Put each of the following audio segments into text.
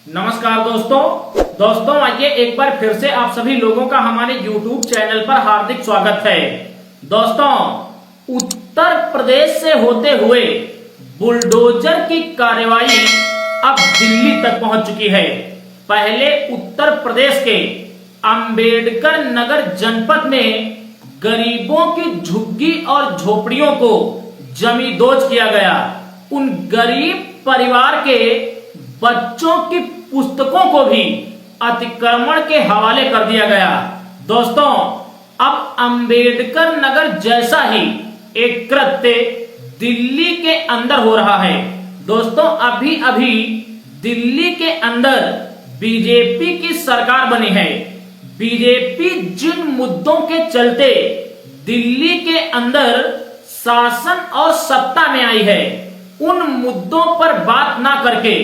नमस्कार दोस्तों आइए एक बार फिर से आप सभी लोगों का हमारे YouTube चैनल पर हार्दिक स्वागत है। दोस्तों, उत्तर प्रदेश से होते हुए बुलडोजर की कार्रवाई अब दिल्ली तक पहुंच चुकी है। पहले उत्तर प्रदेश के अंबेडकर नगर जनपद में गरीबों की झुग्गी और झोपड़ियों को जमींदोज किया गया। उन गरीब परिवार के बच्चों की पुस्तकों को भी अतिक्रमण के हवाले कर दिया गया। दोस्तों, अब अंबेडकर नगर जैसा ही एक कृत्य दिल्ली के अंदर हो रहा है। दोस्तों, अभी अभी दिल्ली के अंदर बीजेपी की सरकार बनी है। बीजेपी जिन मुद्दों के चलते दिल्ली के अंदर शासन और सत्ता में आई है, उन मुद्दों पर बात ना करके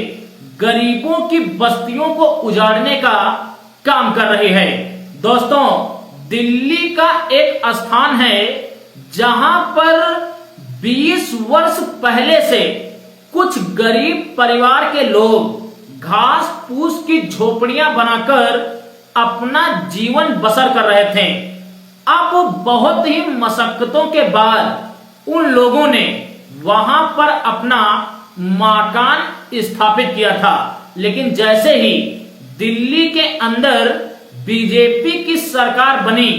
गरीबों की बस्तियों को उजाड़ने का काम कर रही है। दोस्तों, दिल्ली का एक स्थान है जहां पर 20 वर्ष पहले से कुछ गरीब परिवार के लोग घास फूस की झोपड़ियां बनाकर अपना जीवन बसर कर रहे थे। अब बहुत ही मशक्कतों के बाद उन लोगों ने वहां पर अपना मकान स्थापित किया था, लेकिन जैसे ही दिल्ली के अंदर बीजेपी की सरकार बनी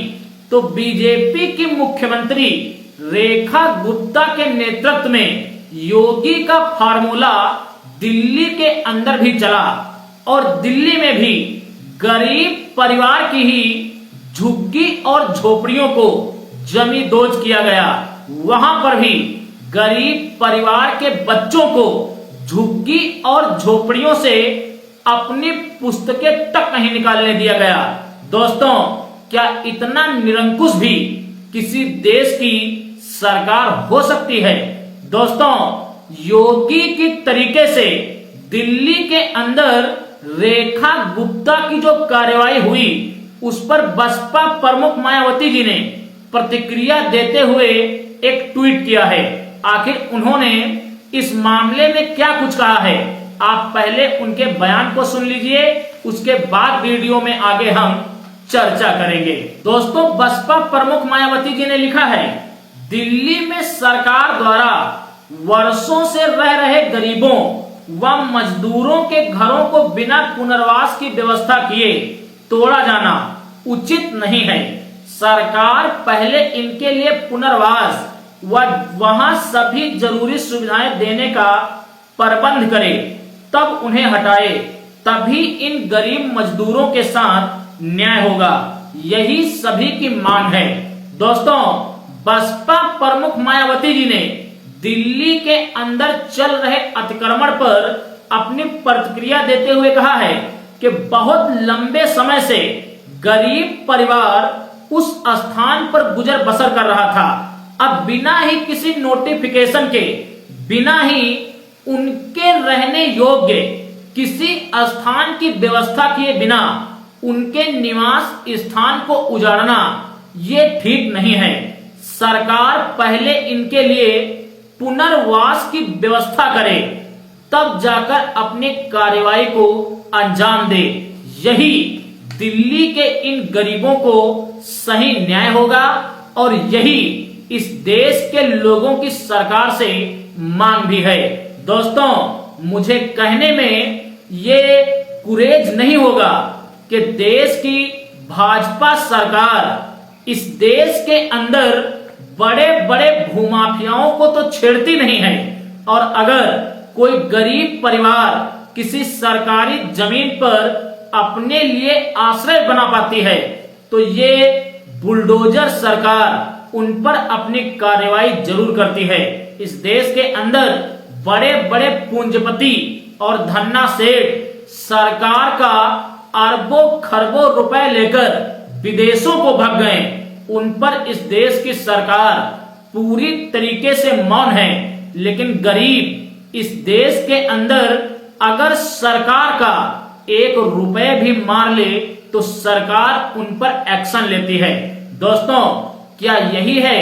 तो बीजेपी की मुख्यमंत्री रेखा गुप्ता के नेतृत्व में योगी का फार्मूला दिल्ली के अंदर भी चला और दिल्ली में भी गरीब परिवार की ही झुग्गी और झोपड़ियों को जमींदोज किया गया। वहां पर भी गरीब परिवार के बच्चों को झुग्गी और झोपड़ियों से अपनी पुस्तकें तक नहीं निकालने दिया गया। दोस्तों, क्या इतना निरंकुश भी किसी देश की सरकार हो सकती है? दोस्तों, योगी की तरीके से दिल्ली के अंदर रेखा गुप्ता की जो कार्रवाई हुई उस पर बसपा प्रमुख मायावती जी ने प्रतिक्रिया देते हुए एक ट्वीट किया है। आखिर उन्होंने इस मामले में क्या कुछ कहा है, आप पहले उनके बयान को सुन लीजिए, उसके बाद वीडियो में आगे हम चर्चा करेंगे। दोस्तों, बसपा प्रमुख मायावती जी ने लिखा है, दिल्ली में सरकार द्वारा वर्षों से रह रहे गरीबों व मजदूरों के घरों को बिना पुनर्वास की व्यवस्था किए तोड़ा जाना उचित नहीं है। सरकार पहले इनके लिए पुनर्वास व वहां सभी जरूरी सुविधाएं देने का प्रबंध करे, तब उन्हें हटाए, तभी इन गरीब मजदूरों के साथ न्याय होगा। यही सभी की मांग है। दोस्तों, बसपा प्रमुख मायावती जी ने दिल्ली के अंदर चल रहे अतिक्रमण पर अपनी प्रतिक्रिया देते हुए कहा है कि बहुत लंबे समय से गरीब परिवार उस स्थान पर गुजर बसर कर रहा था। अब बिना ही किसी नोटिफिकेशन के, बिना ही उनके रहने योग्य किसी स्थान की व्यवस्था किए बिना उनके निवास स्थान को उजाड़ना ये ठीक नहीं है। सरकार पहले इनके लिए पुनर्वास की व्यवस्था करे, तब जाकर अपनी कार्रवाई को अंजाम दे। यही दिल्ली के इन गरीबों को सही न्याय होगा और यही इस देश के लोगों की सरकार से मांग भी है। दोस्तों, मुझे कहने में ये गुरेज नहीं होगा कि देश की भाजपा सरकार इस देश के अंदर बड़े बड़े भूमाफियाओं को तो छेड़ती नहीं है, और अगर कोई गरीब परिवार किसी सरकारी जमीन पर अपने लिए आश्रय बना पाती है तो ये बुलडोजर सरकार उन पर अपनी कार्रवाई जरूर करती है। इस देश के अंदर बड़े बड़े पूंजीपति और धन्ना सेठ सरकार का अरबों खरबों रुपए लेकर विदेशों को भाग गए। उन पर इस देश की सरकार पूरी तरीके से मौन है, लेकिन गरीब इस देश के अंदर अगर सरकार का 1 रुपए भी मार ले तो सरकार उन पर एक्शन लेती है। दोस्तों, क्या यही है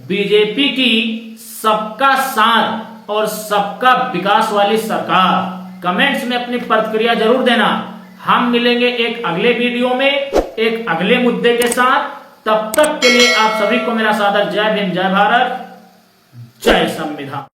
बीजेपी की सबका साथ और सबका विकास वाली सरकार? कमेंट्स में अपनी प्रतिक्रिया जरूर देना। हम मिलेंगे एक अगले वीडियो में एक अगले मुद्दे के साथ। तब तक के लिए आप सभी को मेरा सादर जय भीम, जय भारत, जय संविधान।